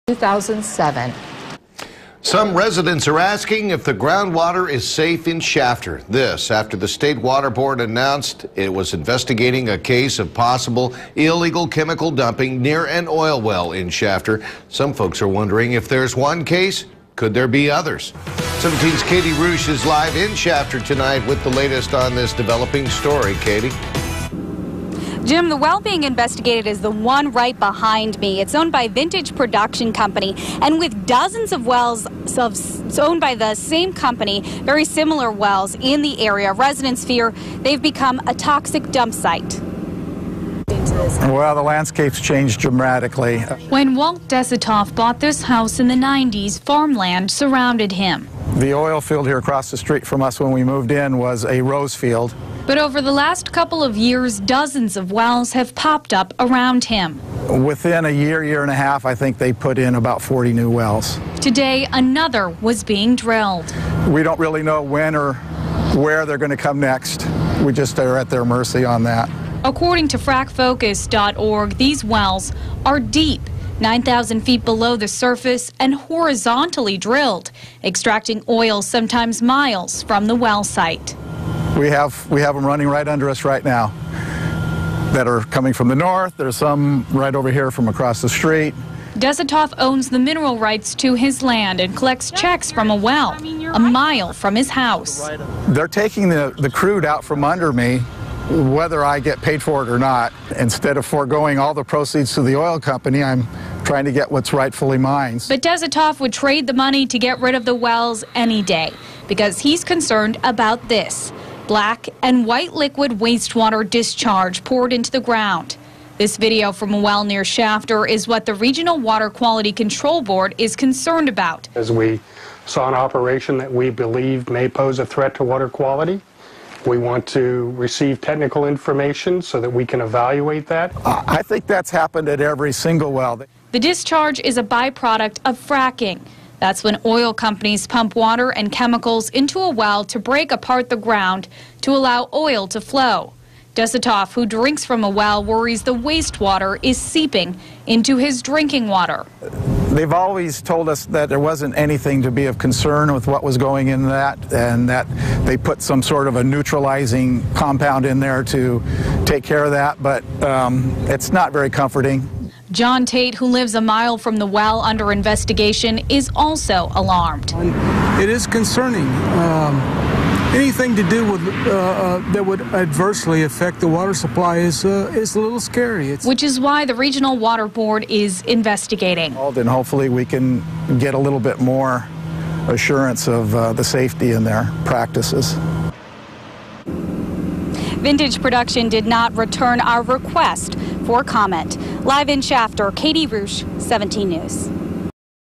2007. Some residents are asking if the groundwater is safe in Shafter. This after the State Water Board announced it was investigating a case of possible illegal chemical dumping near an oil well in Shafter. Some folks are wondering if there's one case, could there be others? 17's Katie Roosh is live in Shafter tonight with the latest on this developing story. Katie? Jim, the well being investigated is the one right behind me. It's owned by Vintage Production Company, and with dozens of wells owned by the same company, very similar wells in the area, residents fear they've become a toxic dump site. Well, the landscape's changed dramatically. When Walt Desitoff bought this house in the 90s, farmland surrounded him. The oil field here across the street from us when we moved in was a rose field. But over the last couple of years, dozens of wells have popped up around him. Within a year and a half, I think they put in about 40 new wells. Today, another was being drilled. We don't really know when or where they're going to come next. We just are at their mercy on that. According to frackfocus.org, these wells are deep, 9,000 feet below the surface and horizontally drilled, extracting oil sometimes miles from the well site. We have them running right under us right now that are coming from the north. There's some right over here from across the street. Desitoff owns the mineral rights to his land and collects checks from a well a mile from his house. They're taking the crude out from under me, whether I get paid for it or not. Instead of foregoing all the proceeds to the oil company, I'm trying to get what's rightfully mine. But Desitoff would trade the money to get rid of the wells any day because he's concerned about this: black and white liquid wastewater discharge poured into the ground. This video from a well near Shafter is what the Regional Water Quality Control Board is concerned about. As we saw an operation that we believe may pose a threat to water quality, we want to receive technical information so that we can evaluate that. I think that's happened at every single well. The discharge is a byproduct of fracking. That's when oil companies pump water and chemicals into a well to break apart the ground to allow oil to flow. Desitoff, who drinks from a well, worries the wastewater is seeping into his drinking water. They've always told us that there wasn't anything to be of concern with what was going in that, and that they put some sort of a neutralizing compound in there to take care of that, but it's not very comforting. John Tate, who lives a mile from the well under investigation, is also alarmed. It is concerning. Anything to do with that would adversely affect the water supply is a little scary. Which is why the Regional Water Board is investigating. And hopefully we can get a little bit more assurance of the safety in their practices. Vintage Production did not return our request for comment. Live in Shafter, Katie Roosh, 17 News.